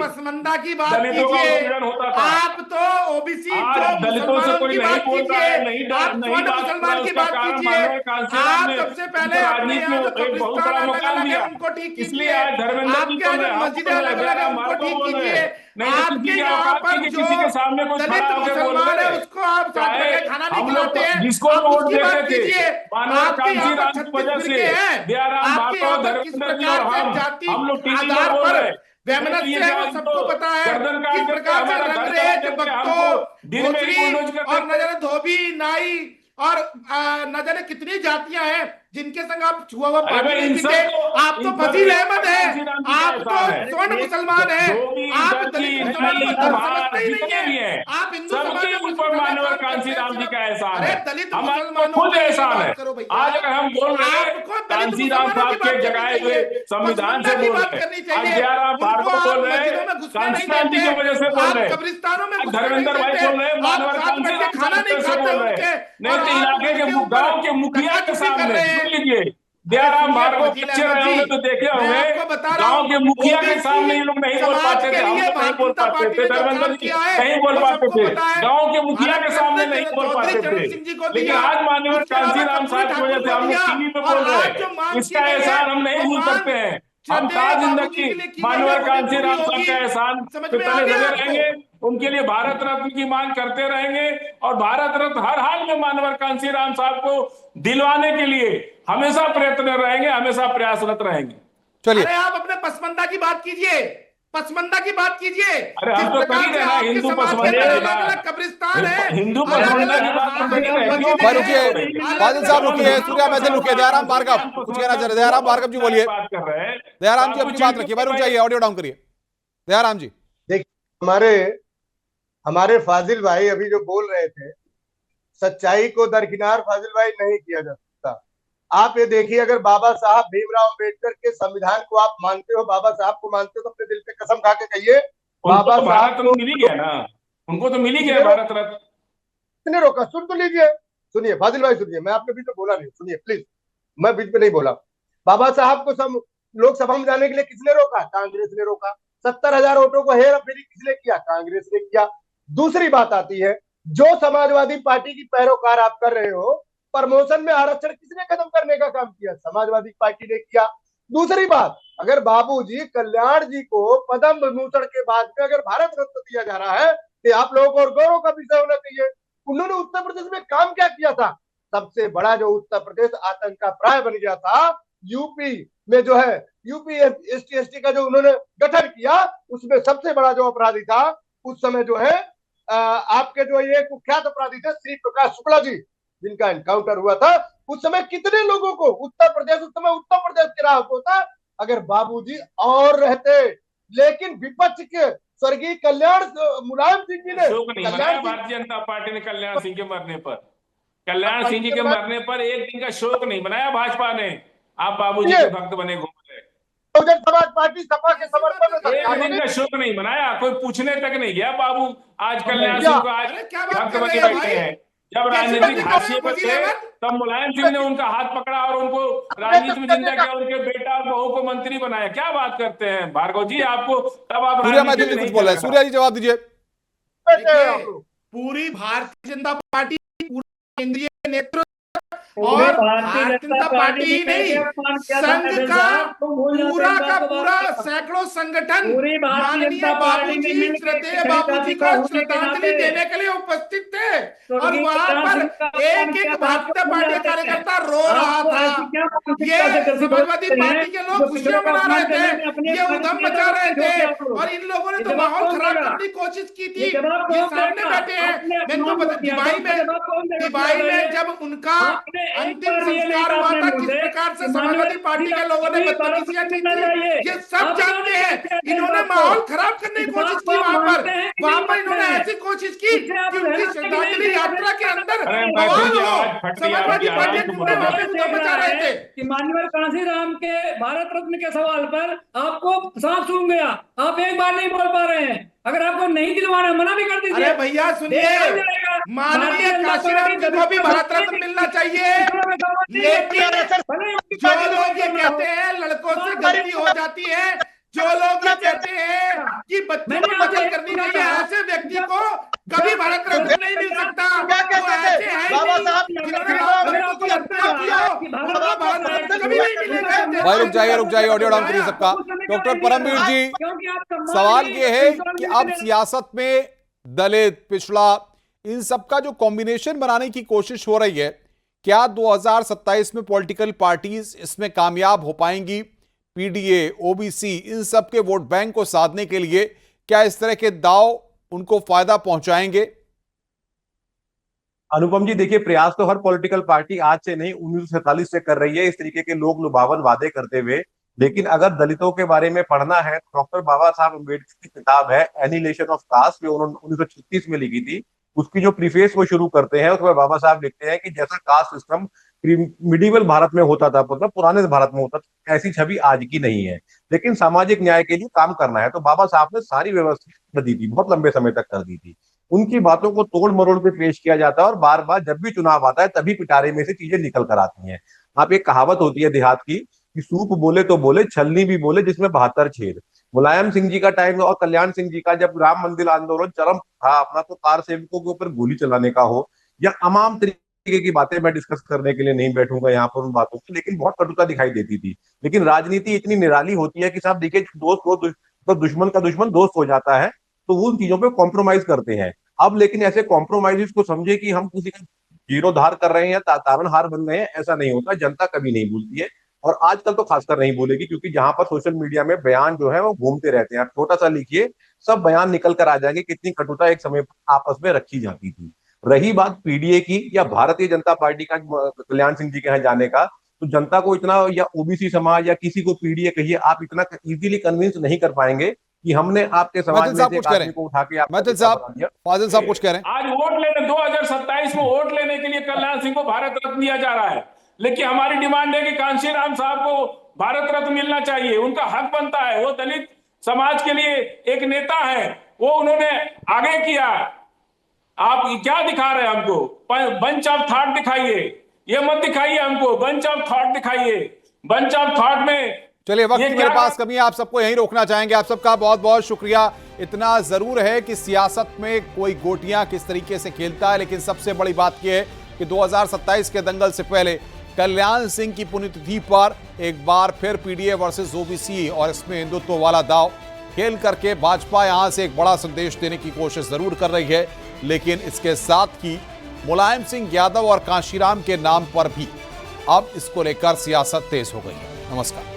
पसमंदा की बात दलितों का कीजिए, उत्पीड़न होता था। आप तो ओबीसी आज जो दलितों से मुसलमानों कोई की नहीं बात बोल रहा कीजिए, है, नहीं आप नहीं स्वर्ण बात कर रहा मुसलमान है। की उसका बात कारण कीजिए। माननीय कांशीराम आप ने सबसे पहले उनको अपने राजनीति यहाँ में जो एक बहुत कब्रिस्तान बड़ा अलग मुकाम अलग है दिया। उनको ठीक इसलिए कीजिए, आज धर्मेंद्र जी आपके बोल यहाँ रहे जो हैं, हम मस्जिदें बोल रहे हैं, अलग अलग है दयाराम उनको भार्गव ठीक बोल रहे कीजिए। हैं। नहीं तो किसी आपके की यहाँ औकात पर नहीं कि जो किसी के सामने कोई खड़ा दलित होकर बोल मुसलमान है रहे। उसको आप साथ चाहे बैठे खाना नहीं हम लोग खिलाते हैं, जिसको आप वोट उसकी देते बात थे, कीजिए। माननीय आपके यहाँ पर कांशीराम की 36 वजह से फिरके हैं, दयाराम आपके यहाँ भार्गव, पर किस धर्मेंद्र जी और प्रकार से जाति हम लोग टीवी में आधार बोल पर रहे हैं। नहीं, ये वैमनस्य है वो सबको तो पता है। गर्दन किस काट करके प्रकार से हमारा घर चला रंगरेज, करके हमको भक्तों, दिन में ही भोसड़ी बुलडोज कर और न देते। जाने धोबी नाई और न जाने कितनी जातियां हैं जिनके संग आप छुआ हुआ अरे पानी भाई, नहीं इन पीते। सब को आप तो इन सब फजील के अहमद ऊपर है, कांशीराम जी का आप तो एहसान है। स्वर्ण मुसलमान है, धोबी, आप दर्जी, दलित मुसलमानों नाई, में धर्म कुम्हार समझते ही नहीं जितने है। भी हैं, आप हिंदू समाज सबके में कुछ ऊपर गलत माननीय काम करते हैं कांशीराम जी सिर्फ। का एहसान अरे है। दलित हमारे तो मुसलमानों खुद पे ये एहसान है। बात करो भैया, आज अगर हम बोल रहे हैं, आपको दलित कांशीराम मुसलमानों की साहब के बात करनी जगाए चाहिए, हुए संविधान पसमंदा से की बोल बात रहे हैं। करनी आज चाहिए। दयाराम उनको भार्गव आप बोल रहे मस्जिदों हैं, में घुसने नहीं कांशीराम जी देते, की वजह से बोल आप रहे हैं। कब्रिस्तानों में आज घुसने नहीं धर्मेंद्र भाई देते, बोल रहे हैं, आप मानवर साथ बैठ के कांशीराम खाना साहब नहीं से खाते बोल रहे उनके, हैं। नहीं और तो आप इलाके के उनके ऊपर गांव के मुखिया धक्का के चुप्पी कर सामने रहे सुन हैं। लीजिए, अरे दयाराम सुनिए भार्गव फजील बच्चे अहमद रहे जी, होंगे तो देखे मैं होंगे, आपको बता रहा गांव हूँ, के मुखिया के सामने ओबीसी ये लोग नहीं बोल समाज पाते के थे, हम लिए लोग नहीं भारतीय बोल जनता पाते पार्टी थे, ने जो धर्मेंद्र काम जी किया है नहीं बोल वो पाते सबको थे, पता है। गांव के मुखिया भारत के रत्न सामने नहीं बोल चौधरी पाते चरण थे। सिंह जी को लेकिन दिया, आज माननीय उसके अलावा कांशीराम कर्पूरी साहब की ठाकुर वजह से को हम लोग दिया, टीवी पे और बोल रहे आज हैं। जो मांग की इसका गई है एहसान हम नहीं वो भूल मांग सकते हैं। हम श्रद्धेय ताज बाबूजी जिंदगी के लिए की गई है, मानवर वो भी पूरी कांशीराम साहब होगी। का एहसान समझ पे में आ तले गया दबे आपको? रहेंगे। उनके लिए भारत रत्न की मांग करते रहेंगे और भारत रत्न हर हाल में मानवर कांशीराम साहब को दिलवाने के लिए हमेशा प्रयत्न रहेंगे, हमेशा प्रयासरत रहेंगे। चलिए, अरे आप अपने पसमंदा की बात कीजिए, पसमंदा की बात कीजिए। अरे जिस हम तो कर ही प्रकार से रहे ना, आपके हिंदू समाज के पसमंदा अंदर की अलग अलग बात, कब्रिस्तान है, हिंदू अलग पसमंदा की अलग बात तो कर ही रहे, क्यों मस्जिदें भाई बात रुकिए, कर हैं, रहे हैं? अलग फाजिल साहब अलग रुकिए, सूर्या मैथिल रुकिए, दयाराम भार्गव रुकिए ना जरा, दयाराम भार्गव जी बोलिए, बात कर रहे हैं, दयाराम जी अपनी बात रखिए, भाई रुक जाइए, ऑडियो डाउन करिए, दयाराम जी। देखिए, हमारे हमारे फाजिल भाई अभी जो बोल रहे थे, सच्चाई को दरकिनार फाजिल भाई नहीं किया जा सकता। आप ये देखिए, अगर बाबा साहब भीमराव अम्बेडकर के संविधान को आप मानते हो, बाबा साहब को मानते हो, तो अपने दिल पे कसम खा के कहिए उनको बाबा तो साहब भारत को रत्न मिल ही गया ना, उनको तो मिल ही गया भारत रत्न। किसने रोका? सुन तो लीजिए, सुनिए फाजिल भाई, सुनिए, मैं आपने बीच में बोला नहीं, सुनिए प्लीज, मैं बीच में नहीं बोला। बाबा साहब को सब लोकसभा में जाने के लिए किसने रोका? कांग्रेस ने रोका। 70,000 वोटों को हेरा फेरी किसने किया? कांग्रेस ने किया। दूसरी बात आती है, जो समाजवादी पार्टी की पैरोकार आप कर रहे हो, प्रमोशन में आरक्षण किसने खत्म करने का काम किया? समाजवादी पार्टी ने किया। दूसरी बात, अगर बाबूजी कल्याण जी को पद्म विभूषण के बाद में अगर भारत रत्न दिया जा रहा है, तो आप लोगों को और गौरव का विषय होना चाहिए। उन्होंने उत्तर प्रदेश में काम क्या किया था? सबसे बड़ा जो उत्तर प्रदेश आतंक का प्राय बन गया था, यूपी में जो है यूपी एसटी एसटी का जो उन्होंने गठन किया, उसमें सबसे बड़ा जो अपराधी था उस समय जो है आपके जो ये कुख्यात अपराधी थे श्री प्रकाश शुक्ला जी, जिनका एनकाउंटर हुआ था। उस समय कितने लोगों को उत्तर प्रदेश, उस समय उत्तर प्रदेश के राह होता अगर बाबूजी और रहते। लेकिन विपक्ष के स्वर्गीय कल्याण मुलायम सिंह जी ने शोक नहीं मनाया भारतीय जनता पार्टी ने कल्याण सिंह के मरने पर। कल्याण सिंह जी के मरने पर एक दिन का शोक नहीं मनाया भाजपा ने। आप बाबूजी के भक्त बने घूम रहे। बहुजन समाज पार्टी सपा के समर्थन में एक सरकारों दिन ने का शोक नहीं मनाया, कोई पूछने तक नहीं गया। बाबू आज कल्याण क्या? सिंह को आज अरे क्या बात भक्त कर बने रहे हो बैठे भाई? हैं। जब कैसी राजनीतिक बातें कर रहे हाशिए हो पर फजील थे अहमद? तब मुलायम सिंह ने उनका हाथ पकड़ा और उनको राजनीति में जिंदा किया, उनके बेटा और बहू को मंत्री बनाया। क्या बात करते हैं भार्गव जी, आपको तब आप सूर्या राजनीति मैथिल में जी कुछ नहीं बोल रहे चल हैं, रहा। सूर्या जी जवाब दीजिए। देखिए, पूरी भारतीय जनता पार्टी, पूरा केंद्रीय नेतृत्व और भारतीय जनता पार्टी ही नहीं, संघ का पूरा सैकड़ों संगठन माननीय बाबूजी, श्रद्धेय बाबूजी को श्रद्धांजलि देने के लिए उपस्थित थे। और वहां पर एक एक भारतीय पार्टी कार्यकर्ता रो रहा था। ये समाजवादी पार्टी के लोग खुशियां मना रहे थे, ये उधम मचा रहे थे, और इन लोगों ने तो माहौल खराब करने की कोशिश की थी। ये सामने बैठे हैं, मैं तो दिवाई में जब उनका अंतिम संस्कार हुआ था, किस प्रकार से समाजवादी पार्टी के लोगों ने बदतमीजियां की थी, ये सब जानते हैं। इन्होंने माहौल खराब करने की कोशिश की वहां पर इन्होंने ऐसी कोशिश की कि उनकी श्रद्धांजलि यात्रा के अंदर बवाल हो। समाजवादी पार्टी के गुंडे वहां पे उधम मचा रहे थे। कि माननीय कांशीराम के भारत रत्न के सवाल पर आपको सांप सूंघ गया, आप एक बार नहीं बोल पा रहे हैं। अगर आपको नहीं दिलवाना मना भी कर दीजिए। अरे भैया सुनिए, माननीय कांशीराम जी को भी भारत रत्न मिलना चाहिए, लेकिन जो लोग ये कहते हैं लड़कों से गलती हो जाती है, जो लोग ये कहते हैं कि बच्चों को कत्ल करनी चाहिए, ऐसे व्यक्ति को कभी भारत रत्न नहीं मिल सकता। क्या कहते थे बाबा साहब? जिन्होंने राम मंदिर की हत्या की हो, उनको भारत रत्न कभी नहीं मिलेगा। भाई रुक जाइए, ऑडियो डाउन करिए सबका। डॉक्टर परमवीर जी, सवाल ये है कि अब सियासत में दलित, पिछड़ा, इन सबका जो कॉम्बिनेशन बनाने की कोशिश हो रही है, क्या 2027 में पॉलिटिकल पार्टीज इसमें कामयाब हो पाएंगी? पीडीए, ओबीसी, इन सब के वोट बैंक को साधने के लिए क्या इस तरह के दाव उनको फायदा पहुंचाएंगे? अनुपम जी, देखिए, प्रयास तो हर पॉलिटिकल पार्टी आज से नहीं 1947 से कर रही है, इस तरीके के लोग लुभावन वादे करते हुए। लेकिन अगर दलितों के बारे में पढ़ना है तो डॉक्टर बाबा साहब अम्बेडकर की किताब है एनिहिलेशन ऑफ कास्ट, जो उन्होंने 1936 में लिखी थी, उसकी जो प्रीफेस वो शुरू करते हैं, उसमें बाबा साहब लिखते हैं कि जैसा कास्ट सिस्टम मिडिवल भारत में होता था, मतलब पुराने भारत में होता था, ऐसी छवि आज की नहीं है। लेकिन सामाजिक न्याय के लिए काम करना है तो बाबा साहब ने सारी व्यवस्था कर दी थी, बहुत लंबे समय तक कर दी थी। उनकी बातों को तोड़ मरोड़ के पेश किया जाता है और बार बार जब भी चुनाव आता है तभी पिटारे में से चीजें निकल कर आती हैं। आप एक कहावत होती है देहात की कि सूप बोले तो बोले, छलनी भी बोले, जिसमें 72 छेद। मुलायम सिंह जी का टाइम और कल्याण सिंह जी का, जब राम मंदिर आंदोलन चरम था अपना, तो कार सेवकों के ऊपर गोली चलाने का हो या तमाम तरीके की बातें मैं डिस्कस करने के लिए नहीं बैठूंगा यहाँ पर उन बातों की, लेकिन बहुत कटुता दिखाई देती थी। लेकिन राजनीति इतनी निराली होती है कि साहब देखिए, तो दुश्मन का दुश्मन दोस्त हो जाता है, तो वो उन चीजों पे कॉम्प्रोमाइज करते हैं। अब लेकिन ऐसे कॉम्प्रोमाइज को समझे कि हम किसी का जीर्णोद्धार कर रहे हैं या तारनहार बन रहे हैं, ऐसा नहीं होता। जनता कभी नहीं भूलती है और आजकल तो खासकर नहीं भूलेगी, क्योंकि जहां पर सोशल मीडिया में बयान जो है वो घूमते रहते हैं। आप छोटा सा लिखिए, सब बयान निकल कर आ जाएंगे कितनी कटुता एक समय पर आपस में रखी जाती थी। रही बात पीडीए की या भारतीय जनता पार्टी का, कल्याण सिंह जी के यहाँ जाने का, तो जनता को इतना, या ओबीसी समाज या किसी को पीडीए कहिए, आप इतना इजीली कन्विंस नहीं कर पाएंगे कि हमने आपके समाज में से एक आदमी को उठा के फाजिल साहब कुछ कह रहे हैं। आज वोट लेने 2027 में वोट लेने के लिए कल्याण सिंह को भारत रत्न दिया जा रहा है, लेकिन हमारी डिमांड है कि कांशीराम साहब को भारत रत्न मिलना चाहिए, उनका हक बनता है। वो दलित समाज के लिए एक नेता है, वो उन्होंने आगे किया। आप क्या दिखा रहे हैं हमको? बंच ऑफ थॉट दिखाइए, ये मत दिखाइए हमको, बंच ऑफ थॉट दिखाइए। बंच ऑफ थॉट में चलिए, वक्त की मेरे पास कमी है, आप सबको यहीं रोकना चाहेंगे। आप सबका बहुत बहुत शुक्रिया। इतना जरूर है कि सियासत में कोई गोटियां किस तरीके से खेलता है, लेकिन सबसे बड़ी बात यह है कि 2027 के दंगल से पहले कल्याण सिंह की पुण्यतिथि पर एक बार फिर पीडीए वर्सेस ओबीसी और इसमें हिंदुत्व वाला दांव खेल करके भाजपा यहां से एक बड़ा संदेश देने की कोशिश जरूर कर रही है। लेकिन इसके साथ ही मुलायम सिंह यादव और कांशीराम के नाम पर भी अब इसको लेकर सियासत तेज हो गई है। नमस्कार।